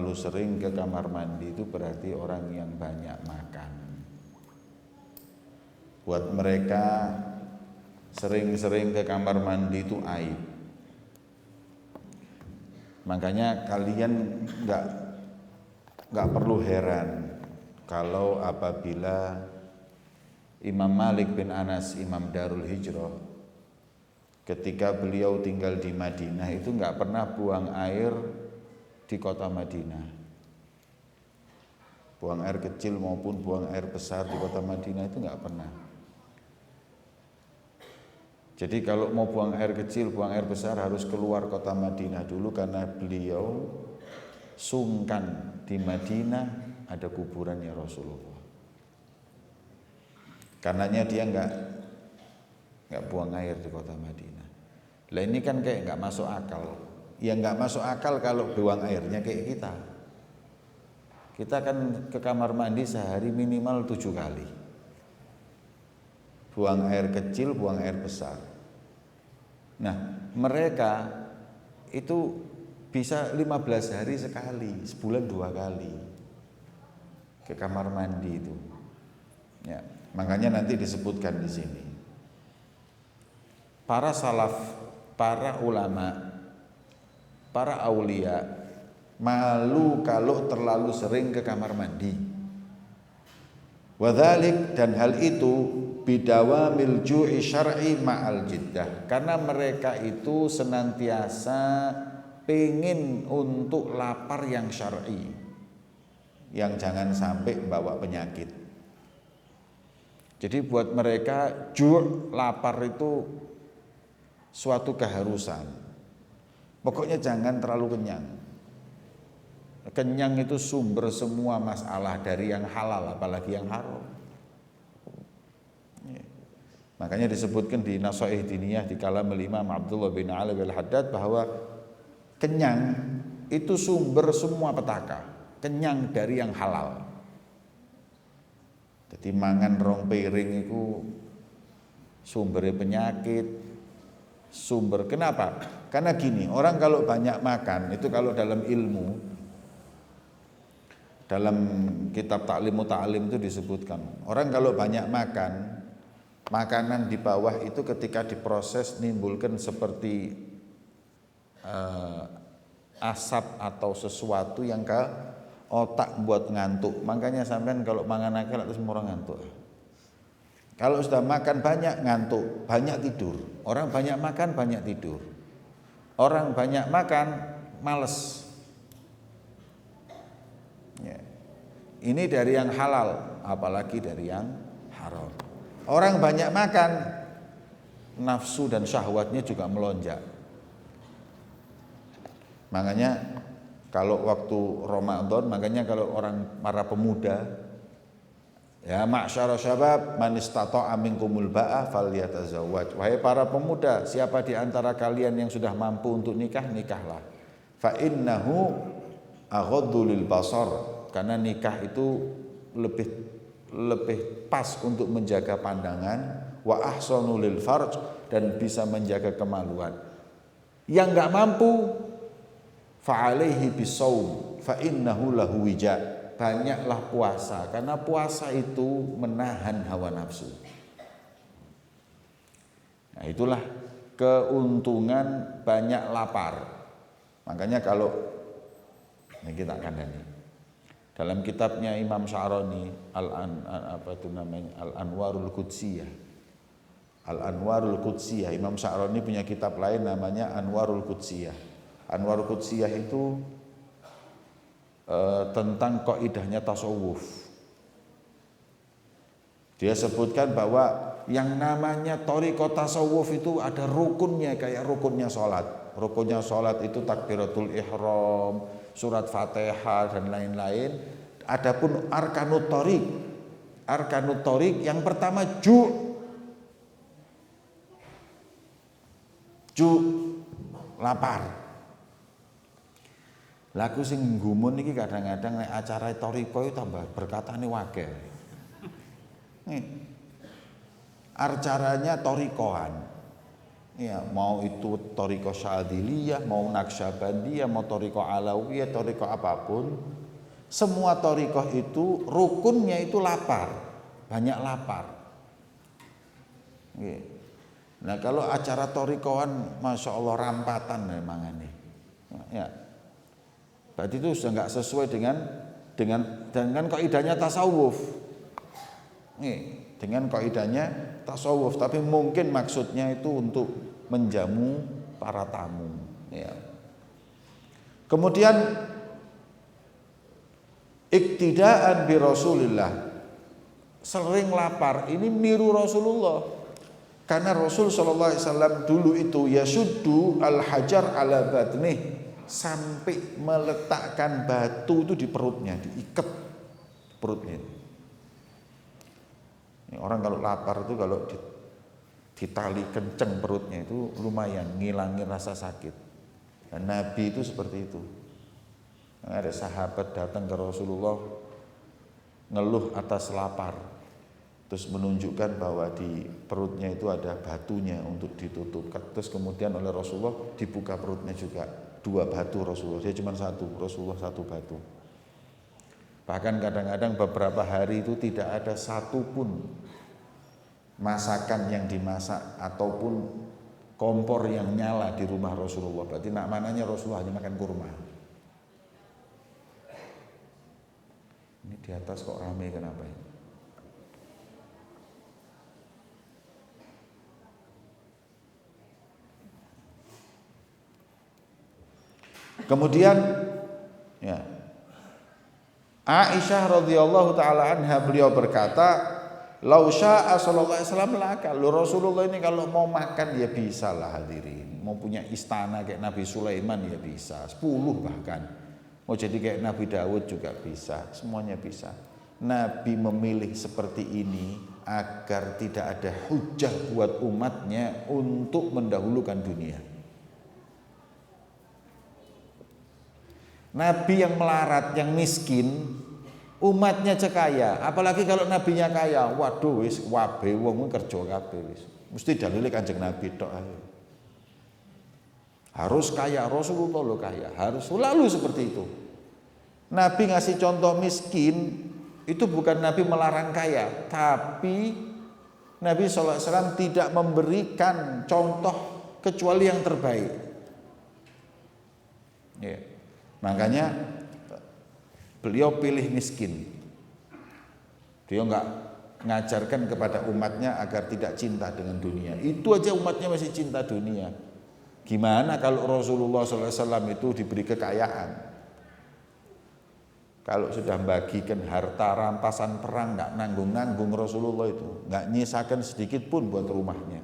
terlalu sering ke kamar mandi itu berarti orang yang banyak makan. Buat mereka sering-sering ke kamar mandi itu aib. Makanya kalian nggak perlu heran kalau apabila Imam Malik bin Anas, Imam Darul Hijrah, ketika beliau tinggal di Madinah itu nggak pernah buang air di kota Madinah. Buang air kecil maupun buang air besar di kota Madinah itu nggak pernah. Jadi kalau mau buang air kecil, buang air besar harus keluar kota Madinah dulu karena beliau sungkan di Madinah ada kuburannya Rasulullah. Karenanya dia nggak buang air di kota Madinah. Lah ini kan kayak nggak masuk akal. Ya nggak masuk akal kalau buang airnya kayak kita. Kita kan ke kamar mandi sehari minimal 7 kali. Buang air kecil, buang air besar. Nah, mereka itu bisa 15 hari sekali, sebulan 2 kali ke kamar mandi itu. Ya, makanya nanti disebutkan di sini. Para salaf, para ulama, para aulia malu kalau terlalu sering ke kamar mandi. Wadzalik, dan hal itu bidawamil ju'i syar'i ma'al jiddah, karena mereka itu senantiasa pengen untuk lapar yang syar'i, yang jangan sampai bawa penyakit. Jadi buat mereka lapar itu suatu keharusan. Pokoknya jangan terlalu kenyang. Kenyang itu sumber semua masalah, dari yang halal apalagi yang haram. Makanya disebutkan di Nasaih Diniyah di kalam Imam Abdullah bin Ali al-Haddad bahwa kenyang itu sumber semua petaka. Kenyang dari yang halal. Jadi mangan rong piring itu sumbernya penyakit. Kenapa? Karena gini, orang kalau banyak makan itu, kalau dalam ilmu, dalam kitab Ta'limu Ta'lim itu disebutkan, orang kalau banyak makan, makanan di bawah itu ketika diproses nimbulkan seperti asap atau sesuatu yang ke otak buat ngantuk. Makanya sampean kalau mangan akeh terus murah ngantuk. Kalau sudah makan banyak ngantuk, banyak tidur. Orang banyak makan banyak tidur. Orang banyak makan males. Ya. Ini dari yang halal, apalagi dari yang haram. Orang banyak makan, nafsu dan syahwatnya juga melonjak. Makanya kalau waktu Ramadan, makanya kalau para pemuda, ya ma'syara syabab man istata'a minkumul ba'ah falyatazawwaj. Wahai para pemuda, siapa di antara kalian yang sudah mampu untuk nikah, nikahlah. Fa innahu aghaddu lil basar, karena nikah itu lebih pas untuk menjaga pandangan, wa ahsanu lil farj, dan bisa menjaga kemaluan. Yang enggak mampu, fa alaihi bisawm fa innahu lahu wija, banyaklah puasa, karena puasa itu menahan hawa nafsu. Nah, itulah keuntungan banyak lapar. Makanya kalau ini kita kandani dalam kitabnya Imam Sya'rani Al-Anwarul Qudsiyah. Al-Anwarul Qudsiyah, Imam Sya'rani punya kitab lain namanya Anwarul Qudsiyah. Anwarul Qudsiyah itu tentang kaidahnya tasawuf. Dia sebutkan bahwa yang namanya thariqah tasawuf itu ada rukunnya, kayak rukunnya sholat. Rukunnya sholat itu takbiratul ihram, surat Fatihah dan lain-lain. Adapun arkanut thariq yang pertama lapar. Laku sing nggumun iki kadang-kadang nek acara thariqah itu tambah berkatane wakil. Acaranya thariqahan. Ya, mau itu Thariqah Syadziliyah, mau Naqsyabandiyah, mau Thariqah Alawiyah, Thariqah apapun, semua thariqah itu rukunnya itu lapar, banyak lapar. Nah kalau acara thariqahan, masya Allah rampatan memang ini. Ya, berarti itu sudah nggak sesuai dengan kaidahnya tasawuf. Dengan kaidahnya tasawuf, tapi mungkin maksudnya itu untuk menjamu para tamu. Ya. Kemudian iktidaan bi Rasulillah, sering lapar ini niru Rasulullah, karena Rasul sallallahu alaihi wasallam dulu itu yasuddu al hajar ala batnih, sampai meletakkan batu itu di perutnya, diikat perutnya. Ini orang kalau lapar itu kalau ditali kenceng perutnya itu lumayan ngilangin rasa sakit. Dan Nabi itu seperti itu. Ada sahabat datang ke Rasulullah ngeluh atas lapar, terus menunjukkan bahwa di perutnya itu ada batunya untuk ditutup. Terus kemudian oleh Rasulullah dibuka perutnya juga, 2 batu Rasulullah, dia cuma 1, Rasulullah 1 batu. Bahkan kadang-kadang beberapa hari itu tidak ada satupun masakan yang dimasak ataupun kompor yang nyala di rumah Rasulullah. Berarti maknanya Rasulullah hanya makan kurma. Ini di atas kok ramai, kenapa ini? Kemudian ya, Aisyah radhiyallahu taala anha, beliau berkata, "Lau syaa sallallahu alaihi wasallam laka." Rasulullah ini kalau mau makan ya bisa lah hadirin. Mau punya istana kayak Nabi Sulaiman ya bisa, 10 bahkan. Mau jadi kayak Nabi Daud juga bisa, semuanya bisa. Nabi memilih seperti ini agar tidak ada hujah buat umatnya untuk mendahulukan dunia. Nabi yang melarat, yang miskin, umatnya kaya. Apalagi kalau nabinya kaya, waduh wis wabe wong kerja kabeh wis. Mesti dalile Kanjeng Nabi tok ae. Harus kaya, Rasulullah lo kaya, harus selalu seperti itu. Nabi ngasih contoh miskin, itu bukan Nabi melarang kaya, tapi Nabi SAW tidak memberikan contoh kecuali yang terbaik. Ya. Makanya beliau pilih miskin. Beliau enggak mengajarkan kepada umatnya agar tidak cinta dengan dunia. Itu aja umatnya masih cinta dunia. Gimana kalau Rasulullah SAW itu diberi kekayaan? Kalau sudah bagikan harta rampasan perang, enggak nanggung-nanggung Rasulullah itu, enggak nyisakan sedikit pun buat rumahnya.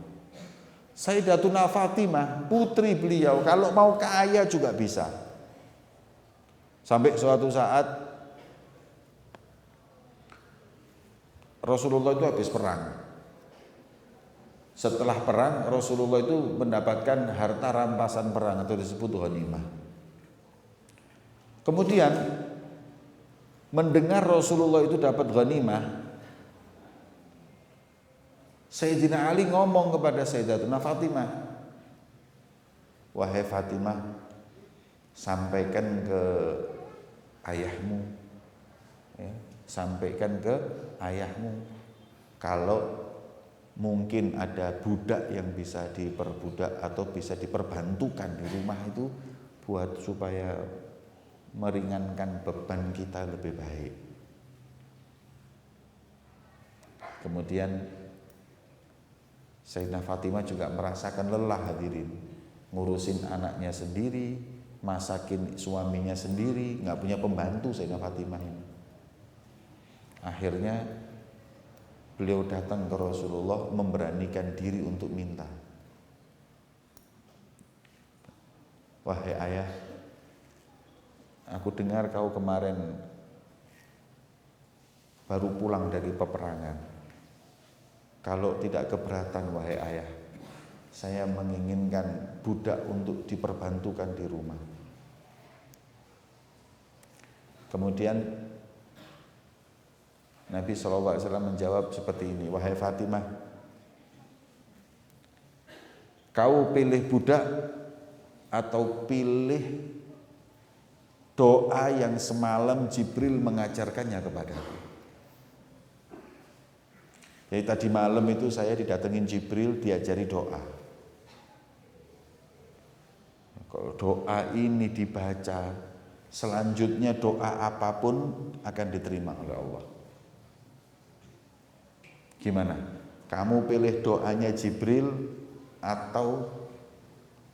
Sayyidatuna Fatimah, putri beliau, kalau mau kaya juga bisa. Sampai suatu saat Rasulullah itu habis perang. Setelah perang Rasulullah itu mendapatkan harta rampasan perang atau disebut ghanimah. Kemudian mendengar Rasulullah itu dapat ghanimah, Sayyidina Ali ngomong kepada Sayyidatuna Fatimah, "Wahai Fatimah, sampaikan ke ayahmu, ya, sampaikan ke ayahmu kalau mungkin ada budak yang bisa diperbudak atau bisa diperbantukan di rumah itu buat supaya meringankan beban kita lebih baik." Kemudian Sayyidah Fatimah juga merasakan lelah hadirin, ngurusin anaknya sendiri, masakin suaminya sendiri, nggak punya pembantu Sayyidah Fatimah ini. Akhirnya beliau datang ke Rasulullah, memberanikan diri untuk minta, "Wahai ayah, aku dengar kau kemarin baru pulang dari peperangan. Kalau tidak keberatan wahai ayah, saya menginginkan budak untuk diperbantukan di rumah." Kemudian Nabi SAW menjawab seperti ini, "Wahai Fatimah, kau pilih budak atau pilih doa yang semalam Jibril mengajarkannya kepadaku. Jadi tadi malam itu saya didatengin Jibril, diajari doa. Kalau doa ini dibaca, selanjutnya doa apapun akan diterima oleh Allah. Gimana? Kamu pilih doanya Jibril atau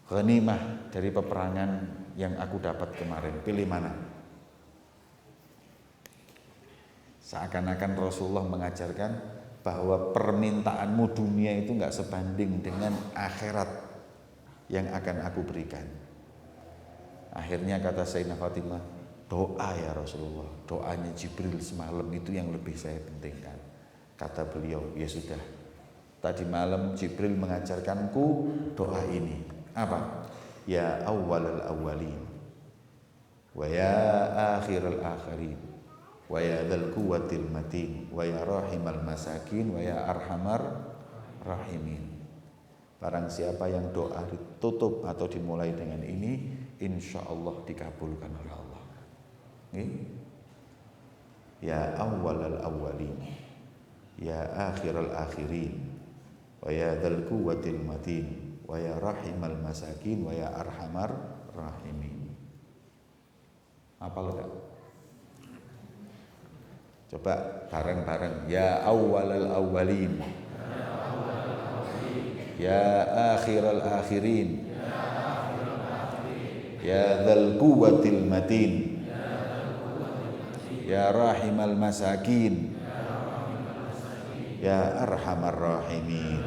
ghanimah dari peperangan yang aku dapat kemarin? Pilih mana? Seakan-akan Rasulullah mengajarkan bahwa permintaanmu dunia itu enggak sebanding dengan akhirat yang akan aku berikan. Akhirnya kata Sayyidah Fatimah, doa ya Rasulullah, doanya Jibril semalam itu yang lebih saya pentingkan. Kata beliau, ya sudah, tadi malam Jibril mengajarkanku doa ini. Apa? Ya awwalal awwalin wa ya akhiral akhirin wa ya dzal quwwatil matin wa ya rahimal masakin wa ya arhamar rahimin. Barang siapa yang doa ditutup atau dimulai dengan ini, insya Allah dikabulkan oleh Allah. Ya awwalal awwalin, ya akhiral akhirin, wa ya dzal quwwatil matin, wa ya rahimal masakin, wa ya arhamar rahimin. Hafal enggak? Coba bareng-bareng. Ya awwalal awwalin, ya akhiral akhirin, ya dzal quwwatil matin, ya rahimal masakin, ya arhamar rahimin.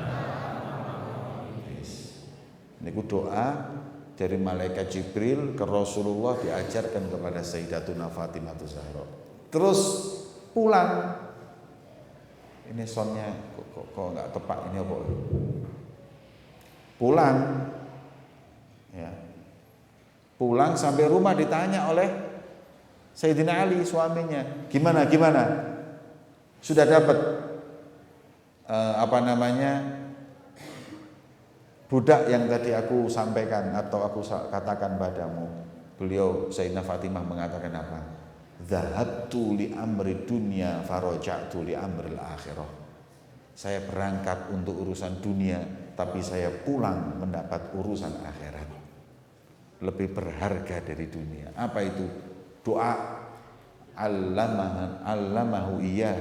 Niku doa dari malaikat Jibril ke Rasulullah diajarkan kepada Sayyidatuna Fatimah Zahra. Terus pulang. Ini soundnya kok nggak tepat ini apa? Pulang, ya. Pulang sampai rumah ditanya oleh Sayyidina Ali suaminya, gimana? Sudah dapat budak yang tadi aku sampaikan atau aku katakan padamu? Beliau Sayyidina Fatimah mengatakan apa? Zahabtu li amri dunya faraja'tu li amril akhirah. Saya berangkat untuk urusan dunia, tapi saya pulang mendapat urusan akhirat. Lebih berharga dari dunia. Apa itu? Doa allamahu iyah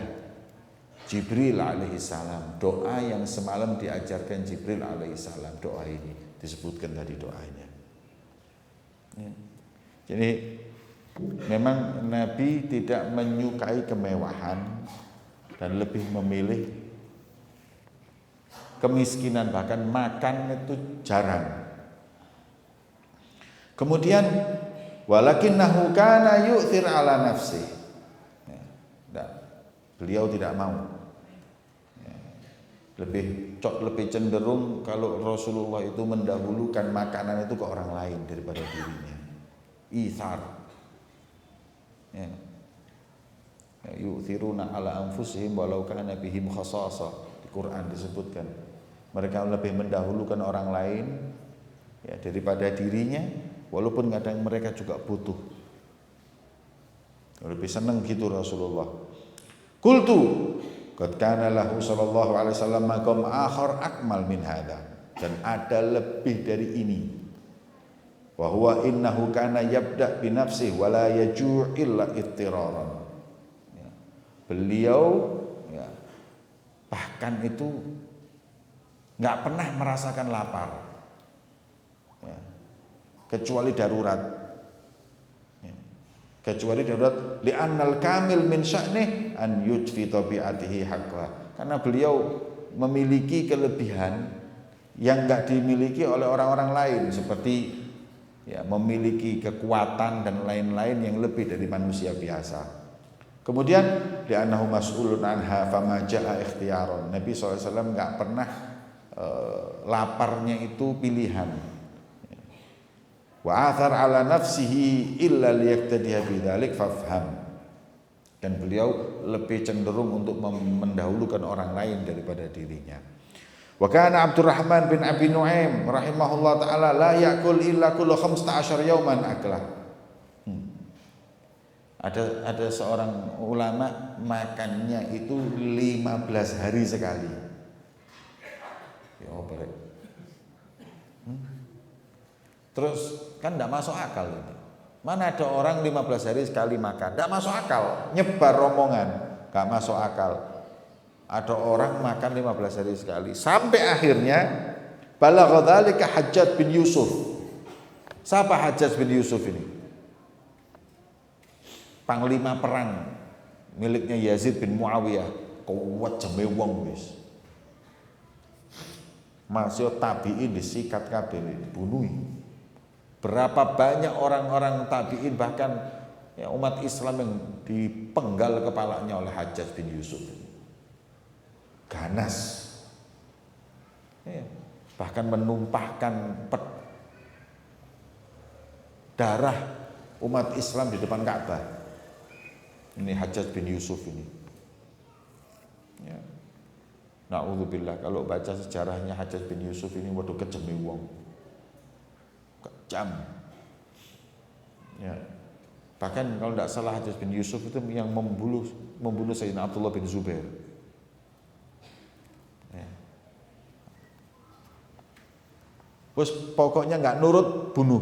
Jibril alaihi salam. Doa yang semalam diajarkan Jibril alaihi salam. Doa ini disebutkan tadi doanya. Jadi memang Nabi tidak menyukai kemewahan dan lebih memilih kemiskinan, bahkan makan itu jarang. Kemudian walakinnahu kana yu'thir ala nafsi. Beliau tidak mau. Lebih cenderung kalau Rasulullah itu mendahulukan makanan itu ke orang lain daripada dirinya. Ithar. Yu'thiruna ala anfusihim walau kana bihim khasasah. Di Quran disebutkan mereka lebih mendahulukan orang lain ya daripada dirinya, walaupun kadang mereka juga butuh. Lebih senang gitu Rasulullah. Qultu qad kana lahu sallallahu alaihi wasallam maqam akhar akmal min hadza. Dan ada lebih dari ini. Wa huwa innahu kana yabda bi nafsihi wa la yaju' illa ittiraran. Ya. Beliau ya, bahkan itu nggak pernah merasakan lapar ya, kecuali darurat ya. Kecuali darurat li'annal kamil min sya'nih an yujfi tabi'atihi haqqa, karena beliau memiliki kelebihan yang nggak dimiliki oleh orang-orang lain, seperti ya, memiliki kekuatan dan lain-lain yang lebih dari manusia biasa. Kemudian li'annahu mas'ulun anha fama ja'a ikhtiyaron. Nabi SAW nggak pernah laparnya itu pilihan. Wa athar ala nafsihi illa liyaktadiha bidzalik fafham. Dan beliau lebih cenderung untuk mendahulukan orang lain daripada dirinya. Wa kana Abdurrahman bin Abi Nuaim rahimahullah taala la yakul illa kullu 15 yauman aklah. Ada seorang ulama makannya itu 15 hari sekali. Ya barek. Terus kan tidak masuk akal ini. Mana ada orang 15 hari sekali makan? Tidak masuk akal. Nyebar rombongan, gak masuk akal. Ada orang makan 15 hari sekali. Sampai akhirnya balagha dzalika Hajjaj bin Yusuf. Siapa Hajjaj bin Yusuf ini? Panglima perang miliknya Yazid bin Muawiyah. Kuat jeme wong wis. Masih tabiin disikat kabeh dibunuhi. Berapa banyak orang-orang tabiin bahkan ya, umat Islam yang dipenggal kepalanya oleh Hajjaj bin Yusuf. Ganas. Ya, bahkan menumpahkan darah umat Islam di depan Ka'bah. Ini Hajjaj bin Yusuf ini. Ya. Na'udzubillah, kalau baca sejarahnya Hajjaj bin Yusuf ini waduh kejeme wong. Kejam. Ya. Bahkan kalau tidak salah Hajjaj bin Yusuf itu yang membunuh Sayyidina Abdullah bin Zubair. Ya. Bos pokoknya nggak nurut bunuh.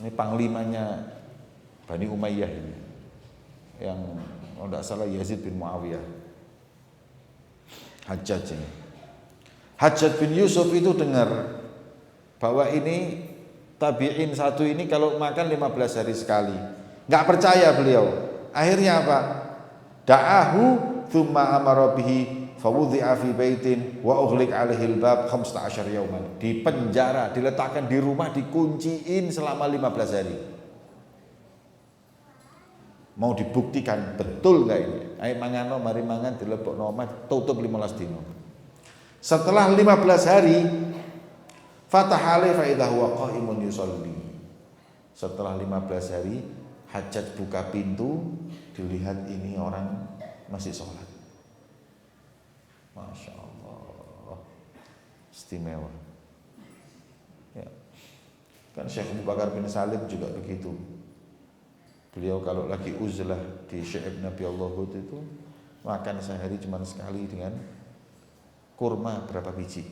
Ini panglimanya Bani Umayyah ini. Yang kalau tidak salah Yazid bin Muawiyah. Hajjaj ini. Hajjaj bin Yusuf itu dengar bahwa ini tabi'in satu ini kalau makan 15 hari sekali. Enggak percaya beliau. Akhirnya apa? Da'ahu thumma amara bihi fawudhi'a fi baitin wa ughliq 'alaihi al-bab 15 yauman. Di penjara, diletakkan di rumah, dikunciin selama 15 hari. Mau dibuktikan betul enggak ini? Ayo mangano mari mangan dilebokno omah tutup 15 dino. Setelah 15 hari fatahale fa idza huwa qaimun yusalli. Setelah 15 hari Hajjaj buka pintu, dilihat ini orang masih sholat. Masya Allah, istimewa. Ya. Kan Syekh Abu Bakar bin Salim juga begitu. Beliau kalau lagi uzlah di Syekh Nabi Allah itu makan sehari cuma sekali dengan kurma berapa biji.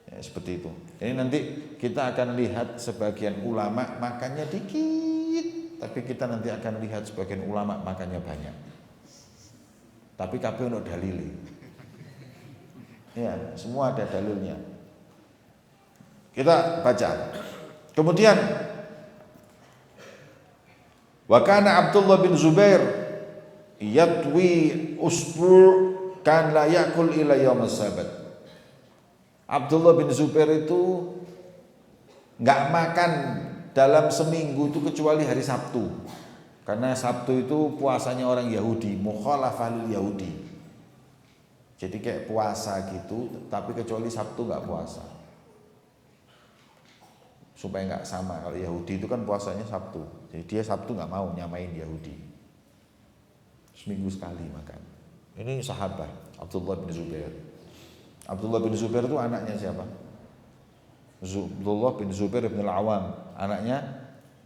Ya, seperti itu. Ini nanti kita akan lihat sebagian ulama makannya dikit, tapi kita nanti akan lihat sebagian ulama makannya banyak. Tapi kabeh ono dalile. Ya, semua ada dalilnya. Kita baca. Kemudian wa kana Abdullah bin Zubair yatwi usbu' kan la yakul ila yaum as-sabt. Abdullah bin Zubair itu enggak makan dalam seminggu itu kecuali hari Sabtu. Karena Sabtu itu puasanya orang Yahudi, mukhalafah lil Yahudi. Jadi kayak puasa gitu, tapi kecuali Sabtu enggak puasa. Supaya nggak sama. Kalau Yahudi itu kan puasanya Sabtu, jadi dia Sabtu nggak mau nyamain Yahudi. Seminggu sekali makan. Ini sahabat Abdullah bin Zubair. Abdullah bin Zubair itu anaknya siapa? Abdullah bin Zubair bin Al-Awam, anaknya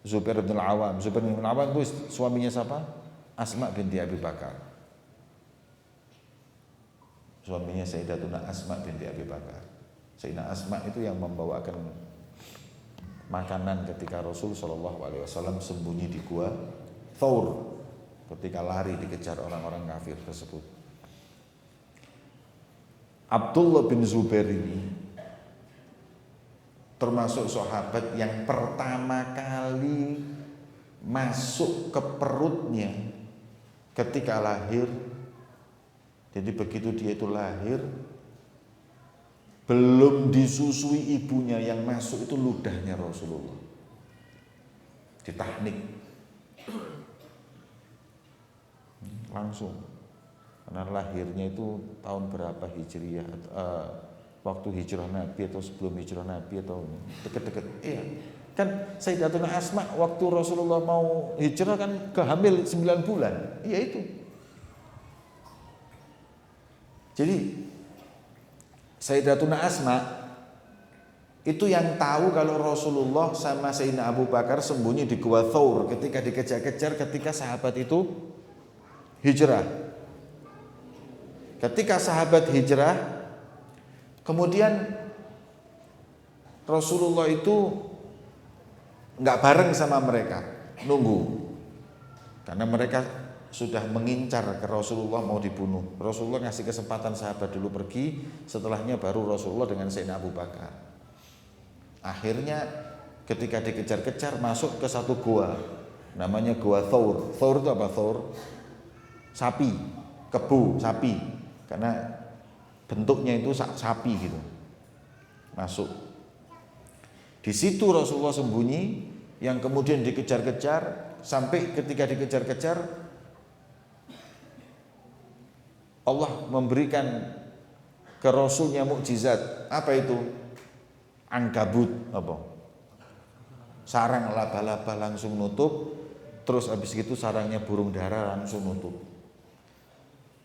Zubair bin Al-Awam. Zubair bin Al-Awam itu suaminya siapa? Asma binti Abi Bakar. Suaminya Sayyidatuna Asma binti Abi Bakar. Sayyidatuna Asma itu yang membawakan makanan ketika Rasul Shallallahu Alaihi Wasallam sembunyi di gua Thawr ketika lari dikejar orang-orang kafir tersebut. Abdullah bin Zubair ini termasuk sahabat yang pertama kali masuk ke perutnya ketika lahir. Jadi begitu dia itu lahir, belum disusui ibunya, yang masuk itu ludahnya Rasulullah. Ditahnik. Langsung. Karena lahirnya itu tahun berapa Hijriyah, waktu hijrah Nabi atau sebelum hijrah Nabi atau deket-deket. Iya. Kan Sayyidatuna Asma waktu Rasulullah mau hijrah kan kehamil 9 bulan. Iya itu. Jadi Sayyidatuna Asma itu yang tahu kalau Rasulullah sama Sayyidina Abu Bakar sembunyi di Gua Thawr ketika dikejar-kejar ketika sahabat itu hijrah. Ketika sahabat hijrah, kemudian Rasulullah itu nggak bareng sama mereka, nunggu. Karena mereka sudah mengincar ke Rasulullah mau dibunuh. Rasulullah ngasih kesempatan sahabat dulu pergi, setelahnya baru Rasulullah dengan Sayyidina Abu Bakar. Akhirnya ketika dikejar-kejar masuk ke satu gua, namanya Gua Thawr. Thawr itu apa? Thawr sapi, kebu sapi, karena bentuknya itu sapi gitu. Masuk. Di situ Rasulullah sembunyi, yang kemudian dikejar-kejar sampai ketika dikejar-kejar Allah memberikan ke Rasulnya mukjizat. Apa itu? Ankabut, apa? Sarang laba-laba langsung nutup, terus habis itu sarangnya burung dara langsung nutup.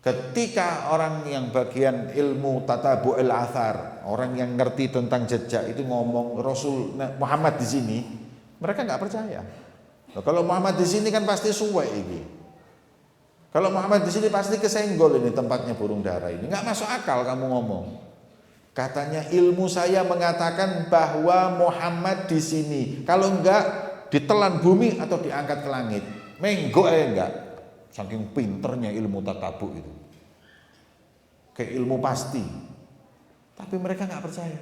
Ketika orang yang bagian ilmu tatabu'il athar, orang yang ngerti tentang jejak itu ngomong Rasul Muhammad di sini, mereka nggak percaya. Nah, kalau Muhammad di sini kan pasti suwe ini. Kalau Muhammad di sini pasti kesenggol ini tempatnya burung dara ini. Nggak masuk akal kamu ngomong. Katanya ilmu saya mengatakan bahwa Muhammad di sini. Kalau enggak ditelan bumi atau diangkat ke langit. Menggok enggak. Saking pinternya ilmu tatabu itu. Kayak ilmu pasti. Tapi mereka nggak percaya.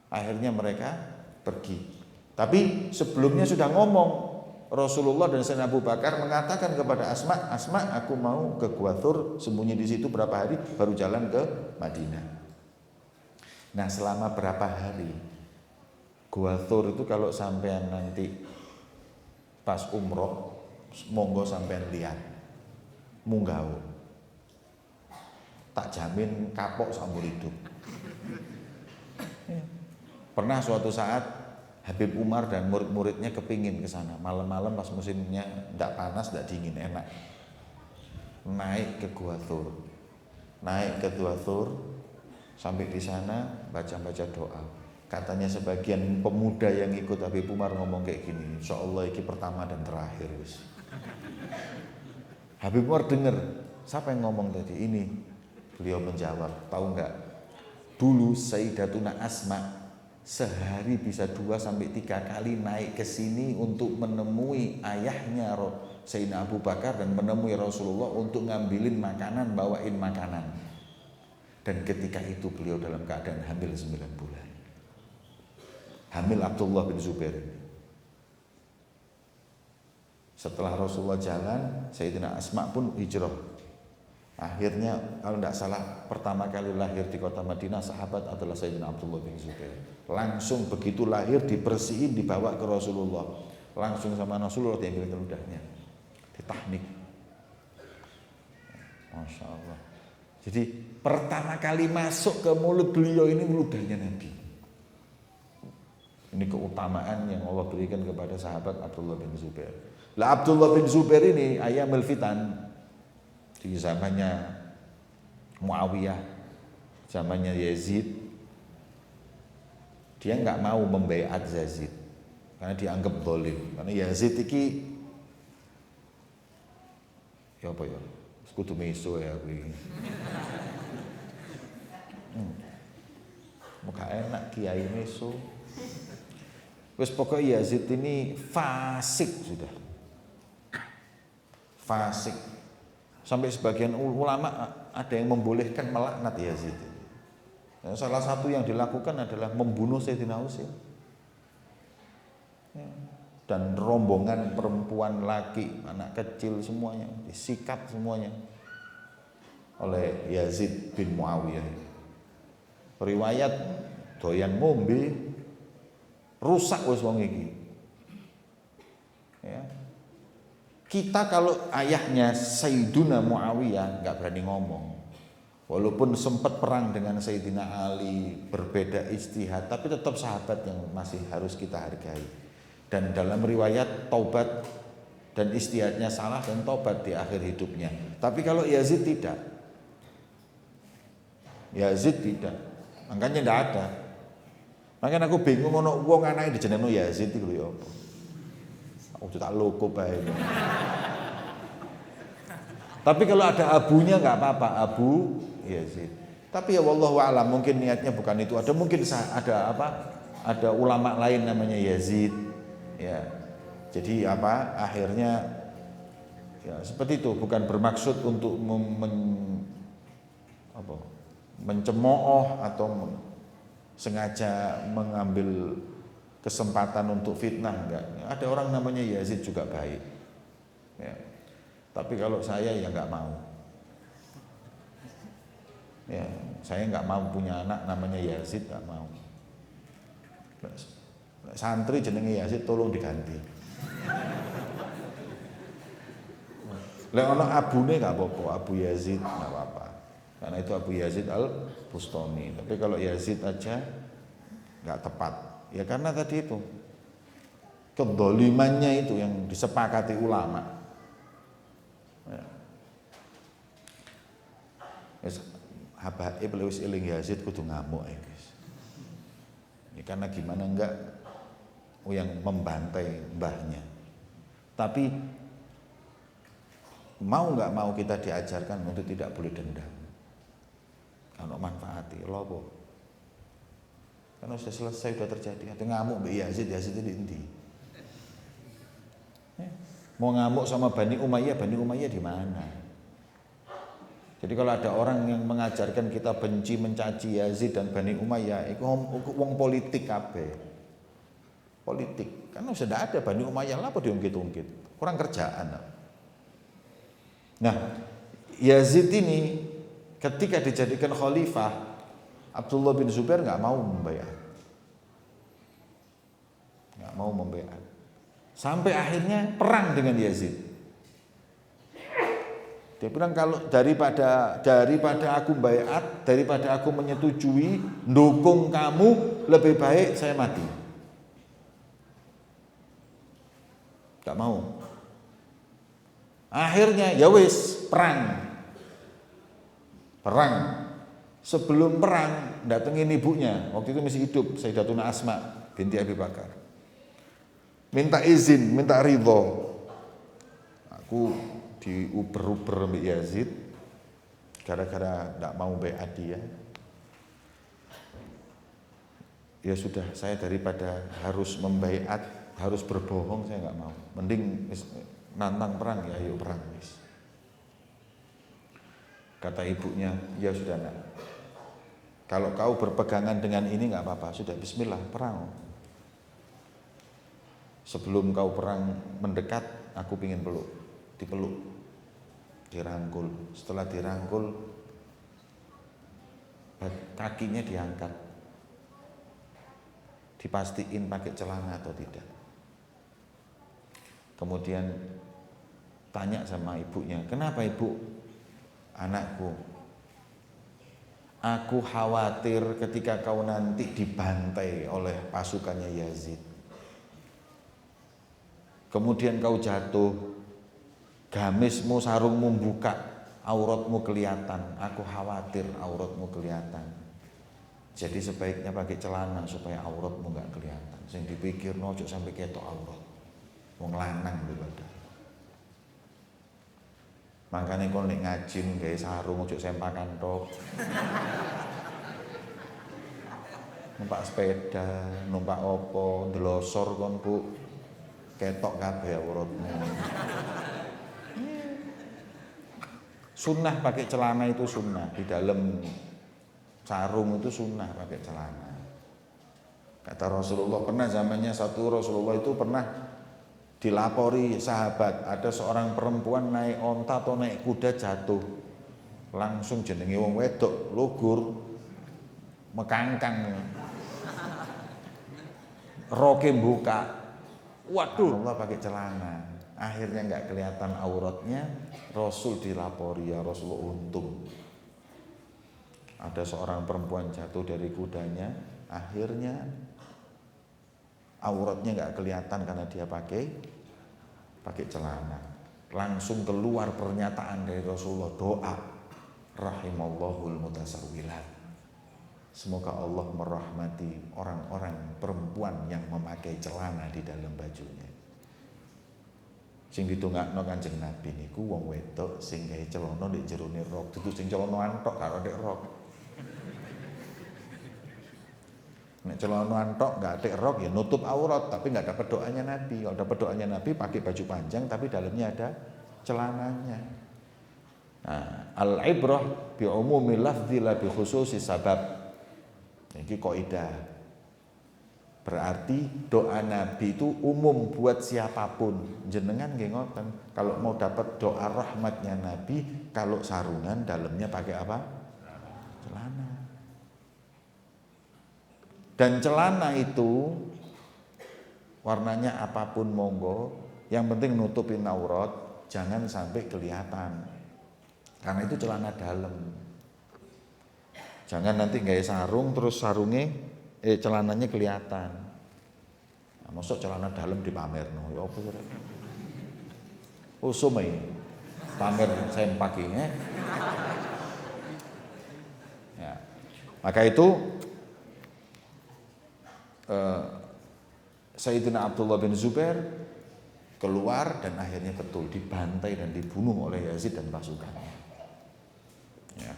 Akhirnya mereka pergi. Tapi sebelumnya sudah ngomong. Rasulullah dan Sayyidina Abu Bakar mengatakan kepada Asma, Asma aku mau ke Gua Thawr, sembunyi di situ berapa hari, baru jalan ke Madinah. Nah selama berapa hari Gua Thawr itu kalau sampean nanti pas umroh, monggo sampean lihat, munggah, tak jamin kapok seumur hidup. Pernah suatu saat Habib Umar dan murid-muridnya kepingin ke sana. Malam-malam pas musimnya tidak panas, tidak dingin, enak. Naik ke Gua Thawr. Naik ke Gua Thawr, sampai di sana baca-baca doa. Katanya sebagian pemuda yang ikut Habib Umar ngomong kayak gini, insyaallah ini pertama dan terakhir. Habib Umar dengar, siapa yang ngomong tadi? Ini. Beliau menjawab, tahu enggak? Dulu Sayyidatuna Asma sehari bisa 2-3 kali naik ke sini untuk menemui ayahnya Sayyidina Abu Bakar dan menemui Rasulullah untuk ngambilin makanan, bawain makanan. Dan ketika itu beliau dalam keadaan hamil 9 bulan. Hamil Abdullah bin Zubair. Setelah Rasulullah jalan, Sayyidina Asma pun hijrah. Akhirnya kalau tidak salah pertama kali lahir di kota Madinah sahabat adalah Sayyidina Abdullah bin Zubair. Langsung begitu lahir dibersihin dibawa ke Rasulullah. Langsung sama Rasulullah diambil ke ludahnya. Ditahnik. Masya Allah. Jadi pertama kali masuk ke mulut beliau ini ludahnya Nabi. Ini keutamaan yang Allah berikan kepada sahabat Abdullah bin Zubair. Lah Abdullah bin Zubair ini ayamul fitan. Di zamannya Muawiyah, zamannya Yazid, dia nggak mau membaiat Yazid karena dianggap zalim. Karena Yazid iki ya apa ya, sekutu meso ya kuwi. Muka enak kiai meso. Wes pokoknya Yazid ini fasik sudah, fasik. Sampai sebagian ulama ada yang membolehkan melaknat Yazid. Salah satu yang dilakukan adalah membunuh Sayyidina Husain. Dan rombongan perempuan, laki, anak kecil semuanya disikat semuanya oleh Yazid bin Muawiyah. Riwayat doyan ngombe rusak wis wong iki. Ya. Kita kalau ayahnya Sayyiduna Muawiyah nggak berani ngomong. Walaupun sempat perang dengan Sayyidina Ali, berbeda ijtihad, tapi tetap sahabat yang masih harus kita hargai. Dan dalam riwayat taubat dan ijtihadnya salah dan taubat di akhir hidupnya. Tapi kalau Yazid tidak. Yazid tidak. Makanya tidak ada. Makanya aku bingung ono wong anake dijenengno Yazid iku lho ya apa. Aku tak loko bae. Tapi kalau ada abunya nggak apa-apa, Abu Yazid. Tapi ya wallahu a'lam, mungkin niatnya bukan itu. Ada mungkin ada apa? Ada ulama lain namanya Yazid. Ya. Jadi apa? Akhirnya ya seperti itu, bukan bermaksud untuk mencemooh atau sengaja mengambil kesempatan untuk fitnah, enggak. Ada orang namanya Yazid juga baik. Ya. Tapi kalau saya ya enggak mau. Ya, saya enggak mau punya anak namanya Yazid, enggak mau. Santri jenenge Yazid tolong diganti. Lek ono abune enggak apa-apa, Abu Yazid enggak apa-apa. Karena itu Abu Yazid Al-Bustami. Tapi kalau Yazid aja enggak tepat. Ya karena tadi itu kedolimannya itu yang disepakati ulama. Ya. Habaib lewis eling Yazid kudu ngamuk ya guys. Ya karena gimana enggak yang membantai mbahnya. Tapi mau enggak mau kita diajarkan untuk tidak boleh dendam. Kalau manfaati lopo. Karena sudah selesai, sudah terjadi. Ada ngamuk Mbak Yazid itu di endi? Mau ngamuk sama Bani Umayyah di mana? Jadi kalau ada orang yang mengajarkan kita benci mencaci Yazid dan Bani Umayyah, itu wong politik kabeh. Politik. Karena sudah ada Bani Umayyah lah apa diungkit-ungkit. Kurang kerjaan. Nah, Yazid ini ketika dijadikan khalifah, Abdullah bin Zubair nggak mau membaiat, sampai akhirnya perang dengan Yazid. Dia bilang kalau daripada aku baiat, daripada aku menyetujui, dukung kamu, lebih baik saya mati. Nggak mau. Akhirnya ya wis perang. Sebelum perang datengin ibunya, waktu itu masih hidup, Sayyidatuna Asma binti Abi Bakar. Minta izin, minta ridho. Aku diuber-uber Mbak Yazid gara-gara tidak mau baiat dia. Ya sudah, saya daripada harus membaiat, harus berbohong, saya nggak mau. Mending nantang perang ya, ayo perang wis. Kata ibunya, ya sudah nak. Kalau kau berpegangan dengan ini nggak apa-apa, sudah bismillah perang. Sebelum kau perang mendekat, aku pingin dipeluk, dirangkul. Setelah dirangkul, kakinya diangkat, dipastiin pakai celana atau tidak. Kemudian tanya sama ibunya, kenapa ibu? Anakku, aku khawatir ketika kau nanti dibantai oleh pasukannya Yazid. Kemudian kau jatuh, gamismu, sarungmu buka, auratmu kelihatan. Aku khawatir auratmu kelihatan. Jadi sebaiknya pakai celana supaya auratmu nggak kelihatan. Sing dipikir ojo sampai ketok aurat. Wong lanang lho padha. Makanya kalau nek ngaji gawe sarung ojo sempakan tok. Numpak sepeda, numpak opo, ndelosor kon Bu. Ketok kabeh auratmu. Sunnah pakai celana itu sunnah. Di dalam sarung itu sunnah pakai celana. Kata Rasulullah, pernah zamannya Rasulullah itu pernah dilapori sahabat, ada seorang perempuan naik onta atau naik kuda jatuh. Langsung jenenge wong wedok lugur mekangkang. Roke buka. Waduh, Allah pakai celana. Akhirnya nggak kelihatan auratnya. Rasul dilapori, ya Rasulullah untung. Ada seorang perempuan jatuh dari kudanya, akhirnya auratnya nggak kelihatan karena dia pakai celana. Langsung keluar pernyataan dari Rasulullah, doa. Rahimallahul mutasawwilat. Semoga Allah merahmati orang-orang perempuan yang memakai celana di dalam bajunya. Sing ditungakno Kanjeng Nabi niku wong wedok sing gawe celana ndek jerone rok, dudu sing celana antok karo ndek rok. Nek celana antok enggak ndek rok ya nutup aurat, tapi enggak dapat doanya Nabi. Kalau dapat doanya Nabi pakai baju panjang tapi dalamnya ada celananya. Nah, al-ibrah bi umumi lafzi la bi khususi sabab. Ini kaidah. Berarti doa Nabi itu umum buat siapapun. Jenengan nggih ngoten. Kalau mau dapat doa rahmatnya Nabi, kalau sarungan dalamnya pakai apa? Celana. Dan celana itu warnanya apapun monggo, yang penting nutupin aurat, jangan sampai kelihatan. Karena itu celana dalam. Jangan nanti gaya sarung terus sarungnya celananya kelihatan. Nah, masuk celana dalam dipamerno ya apa kira? Usum pamer sempak ini. Ya. Maka itu Sayyidina Abdullah bin Zubair keluar dan akhirnya betul dibantai dan dibunuh oleh Yazid dan pasukannya. Ya.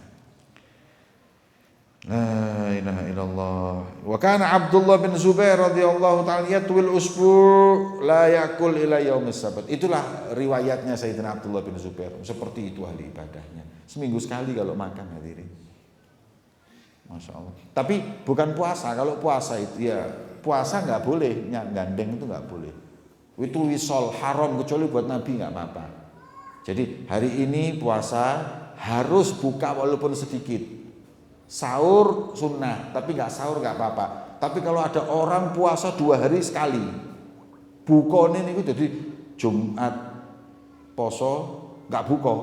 La ilaha illallah. Wa kana Abdullah bin Zubair radhiyallahu ta'ala yatwil usbu' la yakul ila yaumis sabat. Itulah riwayatnya Sayyidina Abdullah bin Zubair. Seperti itu ahli ibadahnya. Seminggu sekali kalau makan hadirin. Masya Allah. Tapi bukan puasa. Kalau puasa itu ya puasa nggak boleh, gandeng itu nggak boleh. Itu wisol haram kecuali buat Nabi nggak apa-apa. Jadi hari ini puasa harus buka walaupun sedikit. Sahur sunnah, tapi nggak sahur nggak apa-apa. Tapi kalau ada orang puasa 2 hari sekali, bukone niku jadi Jumat poso nggak buka,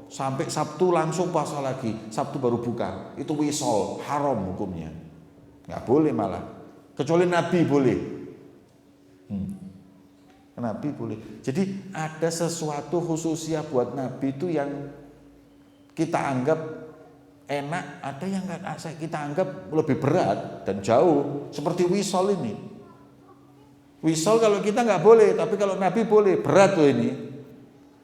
sampai Sabtu langsung puasa lagi, Sabtu baru buka. Itu wisol haram hukumnya, nggak boleh malah. Kecuali Nabi boleh. Nabi boleh. Jadi ada sesuatu khususia buat Nabi itu yang kita anggap enak, ada yang kita anggap lebih berat dan jauh. Seperti wisol ini. Wisol kalau kita nggak boleh, tapi kalau Nabi boleh. Berat tuh ini.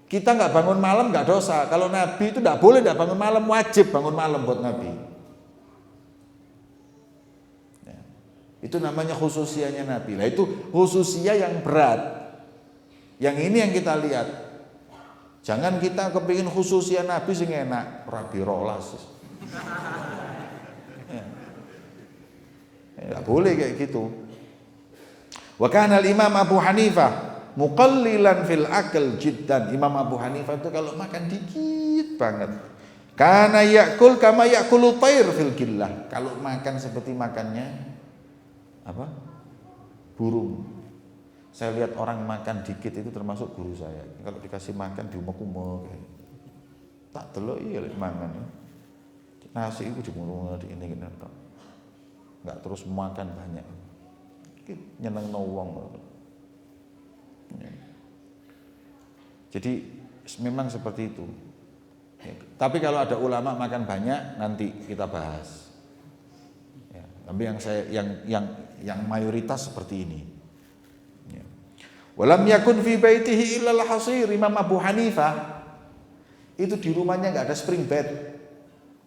Kita nggak bangun malam nggak dosa. Kalau Nabi itu nggak boleh nggak bangun malam, wajib bangun malam buat Nabi. Ya. Itu namanya khususianya Nabi. Nah itu khususia yang berat. Yang ini yang kita lihat. Jangan kita kepingin khususia Nabi sing enak, rabi rolas. Enggak boleh kayak gitu. Wa kana al-Imam Abu Hanifah muqallilan fil akal jiddan. Imam Abu Hanifah itu kalau makan dikit banget. Kana yakul kama yakulu tayr fil gillah. Kalau makan seperti makannya apa? Burung. Saya lihat orang makan dikit itu termasuk guru saya. Kalau dikasih makan diumek-umek. Tak delok iya lek mangan. Nasi itu cuma di ini tok. Enggak terus makan banyak. Nyenengno wong. Jadi memang seperti itu. Tapi kalau ada ulama makan banyak nanti kita bahas. Ya, tapi yang mayoritas seperti ini. Ya. Walam yakun fi baitihi illa al-hasir. Imam Abu Hanifah itu di rumahnya enggak ada spring bed.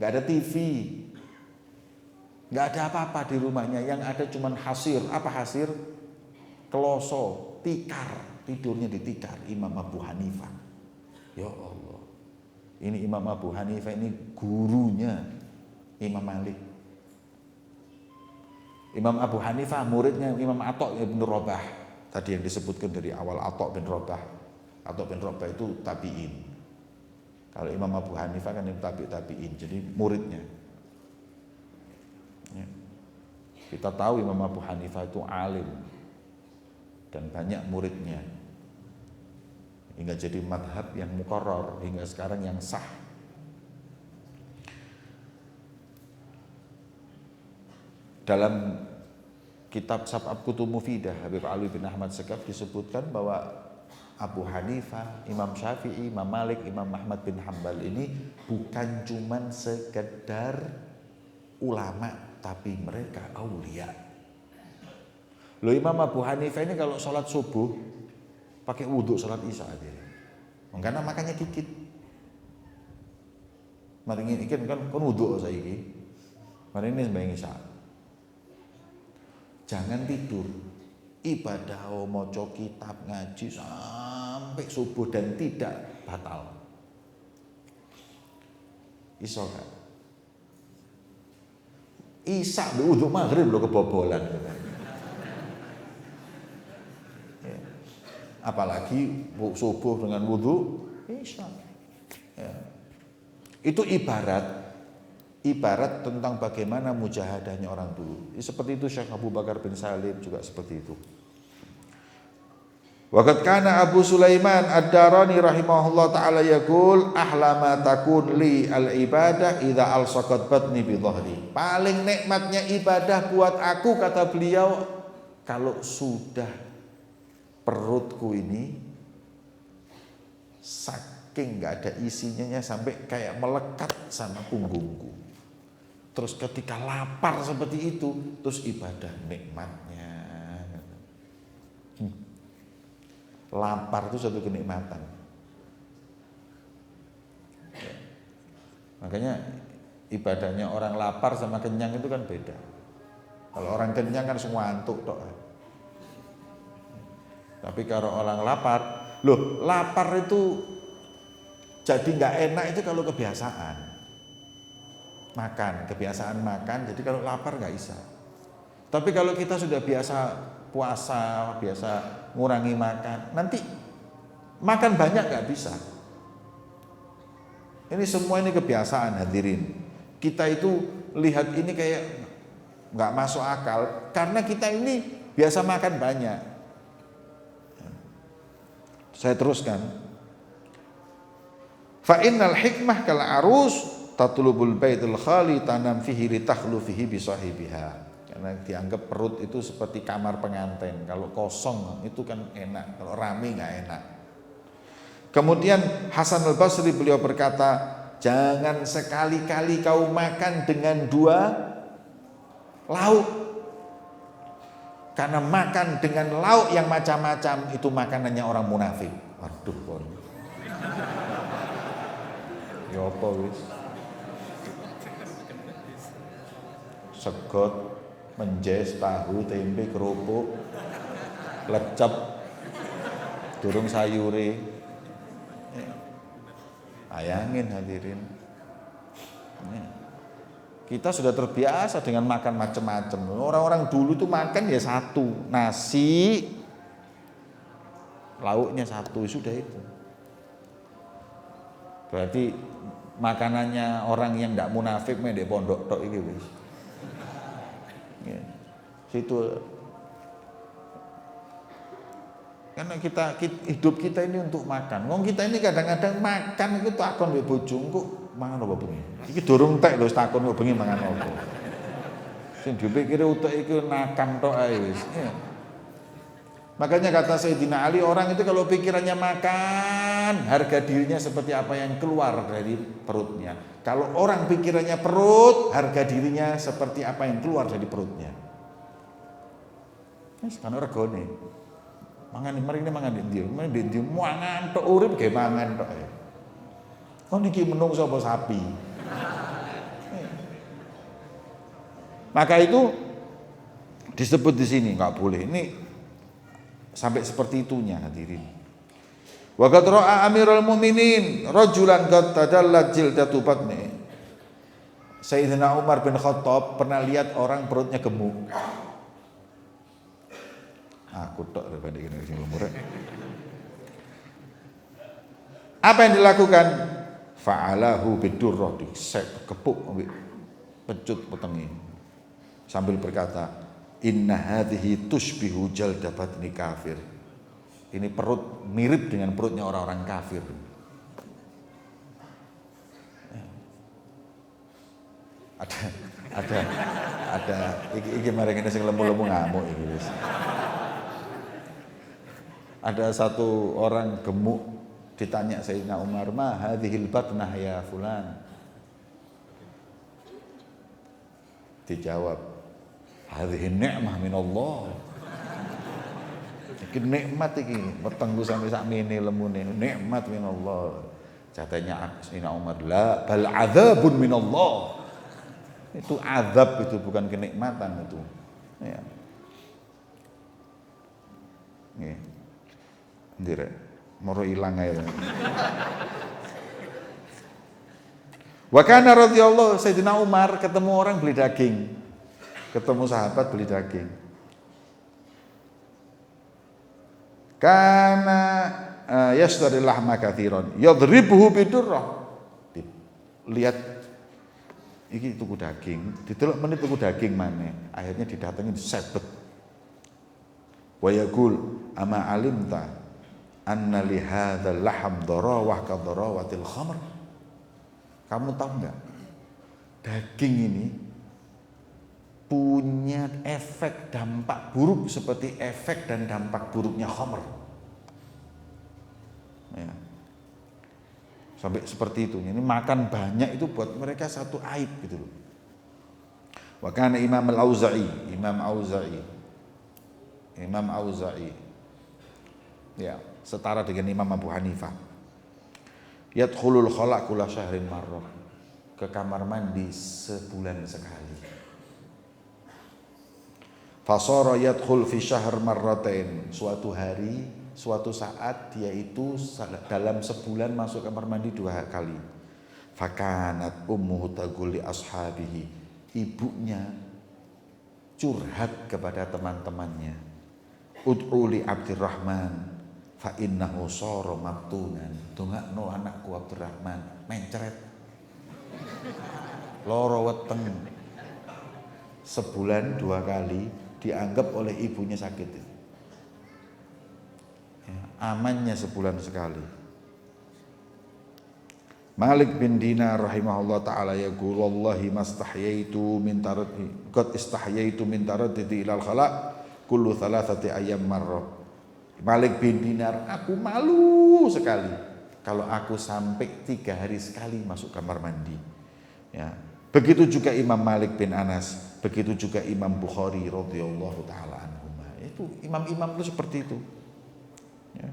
Enggak ada TV. Enggak ada apa-apa di rumahnya. Yang ada cuman hasir. Apa hasir? Kloso, tikar. Tidurnya di tikar. Imam Abu Hanifah. Ya Allah. Ini Imam Abu Hanifah ini gurunya Imam Malik. Imam Abu Hanifah muridnya Imam Atha bin Rabah. Tadi yang disebutkan dari awal Atha bin Rabah. Atha bin Rabah itu tabi'in. Kalau Imam Abu Hanifah kan tabi'in, jadi muridnya. Ya. Kita tahu Imam Abu Hanifah itu alim dan banyak muridnya. Hingga jadi madhab yang muqarrar hingga sekarang yang sah. Dalam kitab Sab'ab Kutub Mufidah Habib Ali bin Ahmad Segaf disebutkan bahwa Abu Hanifah, Imam Syafi'i, Imam Malik, Imam Ahmad bin Hambal ini bukan cuman sekedar ulama, tapi mereka aulia. Loh, Imam Abu Hanifah ini kalau sholat subuh pakai wudhu sholat isya dia. Karena makannya dikit. Mari ini kan wudhu saiki. Mari ini sembahyang isya. Jangan tidur. Ibadah maca kitab ngaji sampai subuh dan tidak batal. Iso kan? Isya wudhu maghrib lo kebobolan. Ya. Apalagi subuh dengan wudhu isya. Ya. Itu ibarat tentang bagaimana mujahadahnya orang dulu. Seperti itu Syekh Abu Bakar bin Salim juga seperti itu. Waqad kana Abu Sulaiman Ad-Darani rahimahullah taala yaqul ahlama takun li al-ibadah idza alsaqat batni bi dhahri. Paling nikmatnya ibadah buat aku, kata beliau, kalau sudah perutku ini saking nggak ada isinya sampai kayak melekat sama punggungku. Terus ketika lapar seperti itu, terus ibadah nikmatnya. Lapar itu suatu kenikmatan. Ya. Makanya ibadahnya orang lapar sama kenyang itu kan beda. Kalau orang kenyang kan semua ngantuk tok. Tapi kalau orang lapar, lapar itu jadi nggak enak itu kalau kebiasaan. Kebiasaan makan, jadi kalau lapar nggak bisa. Tapi kalau kita sudah biasa puasa, biasa ngurangi makan, nanti makan banyak nggak bisa. Ini semua ini kebiasaan, hadirin. Kita itu lihat ini kayak nggak masuk akal, karena kita ini biasa makan banyak. Saya teruskan. Fa innal hikmah kal arus tatlubul baitul khali tanam fihi litakhlu fihi bi sahibiha. Karena dianggap perut itu seperti kamar pengantin. Kalau kosong itu kan enak, kalau rame nggak enak. Kemudian Hasan al-Basri beliau berkata, jangan sekali-kali kau makan dengan 2 lauk. Karena makan dengan lauk yang macam-macam itu makanannya orang munafik. Waduh, pon. Ya apa wis? Segot, menjes, tahu, tempe, kerupuk, lecep, durung sayure. Bayangin hadirin. Kita sudah terbiasa dengan makan macam-macam. Orang-orang dulu tuh makan ya satu, nasi, lauknya satu, sudah itu. Berarti makanannya orang yang tidak munafik mendek pondok tok iki wis. Ya, situ karena hidup kita ini untuk makan. Wong kita ini kadang-kadang makan itu takon mbek bojoku mangan apa bengi. Iki durung tek lho takon kok bengi mangan apa. Sing dipikire utek iki nakam tok ae wis. Ya. Makanya kata Sayyidina Ali, orang itu kalau pikirannya makan, harga dirinya seperti apa yang keluar dari perutnya. Kalau orang pikirannya perut, harga dirinya seperti apa yang keluar dari perutnya. Wis kan regane. Mangan mrene mangan ndi? Mangan ndi mangan tok urip ge mangan tok. Oh niki menungso apa sapi. Maka itu disebut di sini enggak boleh. Ini sampai seperti itunya hadirin. Wa qad ra'a Amirul Mukminin rajulan qad tadallat jildatu batni. Sayyidina Umar bin Khattab pernah lihat orang perutnya gemuk. Aku tok daripada ini sing umur. Apa yang dilakukan? Fa'alahu bidurrah, disek kepuk ambil pecut petengi. Sambil berkata, inna hadhihi tushbihu jaldabatni kafir. Ini perut mirip dengan perutnya orang-orang kafir. Ada iki mari ngene sing lemu-lemu ngamuk iki wis. Ada satu orang gemuk ditanya Sayyidina Umar, "Ma hadhil batnah ya fulan?" Dijawab, "Hadhihi ni'mah minallah." Iki nikmat iki, wetengku sampai sakmene lemune, nikmat minallah. Katanya Sayyidina Umar, "La bal adzabun minallah." Itu azab, itu bukan kenikmatan itu. Ya. Nggih. Ndire, moro ilang ae. Wa kana radhiyallahu Sayyidina Umar ketemu orang beli daging. Ketemu sahabat beli daging. Kana yashtari lahma katsiran yadribuhu bidurrah. Lihat iki tuku daging, didelok menit tuku daging maneh. Akhirnya didatengin sebet. Wa yaqul ama alimta anna li hadzal laham darawah ka darawatil khamr. Kamu tahu enggak? Daging ini punya efek dampak buruk seperti efek dan dampak buruknya khamr. Ya. Sampai seperti itu. Ini makan banyak itu buat mereka satu aib gitu loh. Wa kana Imam Al-Auza'i, Imam Auza'i. Ya, setara dengan Imam Abu Hanifah. Yadkhulul khala' kulla syahrin marrah. Ke kamar mandi sebulan sekali. Fasara yadkhul fi syahr marratain. Suatu hari, suatu saat dia itu dalam sebulan masuk kamar mandi 2 kali. Fakanat ummuhu taqul li ashabihi. Ibunya curhat kepada teman-temannya. Ud'u li Abdurrahman fa innahu sara mabtunan. Dongakno anakku Abdurrahman mencret. Loro weteng. Sebulan 2 kali dianggap oleh ibunya sakit. Ya, amannya sebulan sekali. Malik bin Dinar rahimahullah ta'ala yaqul wallahi mastahyaitu min taraddi qad istahyaitu min taraddudi ilal khala kullu thalathati ayyam marrah. Malik bin Dinar, aku malu sekali kalau aku sampai 3 hari sekali masuk kamar mandi. Ya. Begitu juga Imam Malik bin Anas, begitu juga Imam Bukhari radhiyallahu taala anhuma. Itu imam-imam itu seperti itu. Ya.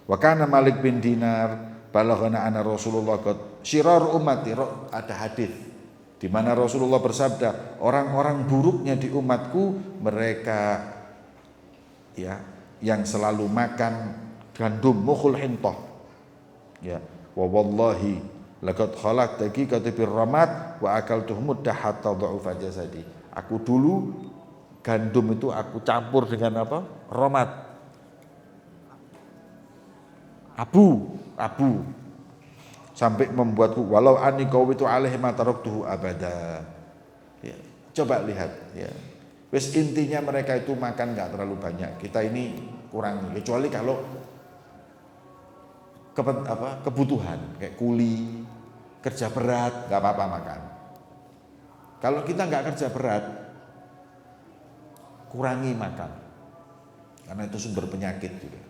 Wa kana Malik bin Dinar balaghana anna Rasulullah qad syirar ummati, ada hadis di mana Rasulullah bersabda, orang-orang buruknya di umatku mereka ya yang selalu makan gandum mukhul hintah. Ya, wa wallahi laqad khalaqtaki katibir ramat wa akaltuh muddah hatta dha'ufa jasadi. Aku dulu gandum itu aku campur dengan apa? Ramat. Abu sampai membuatku walau ani qawitu alaihi ma taraktuhu abada. Ya, coba lihat ya. Wis intinya mereka itu makan enggak terlalu banyak. Kita ini kurangi kecuali kalau kebutuhan kayak kuli, kerja berat, nggak apa-apa makan. Kalau kita nggak kerja berat, kurangi makan, karena itu sumber penyakit juga.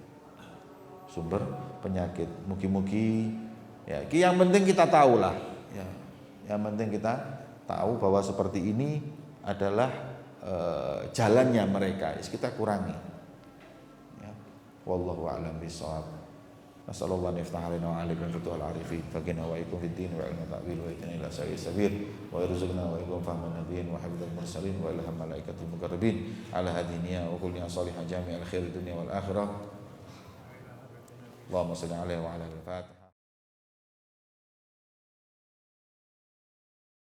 Sumber penyakit. Mugi-mugi, ya. Yang penting kita tahu lah, ya. Yang penting kita tahu bahwa seperti ini adalah jalannya mereka. Kita kurangi. Ya. Wallahu a'lam bishawab. Nasallallahu an yaftah alaina wa alaikum futuhal arifin faqina wa ikum fid din wa ilmu ta'wil wa itina ila sabil wa yarzuqna wa ikum fahman nabiyyin wa hafidhal mursalin wa ilham malaikatul muqarrabin ala hadiniya wa kulli salihah jami'al khair dunya wal akhirah. Allahumma shalli alaihi wa ala al-fatih.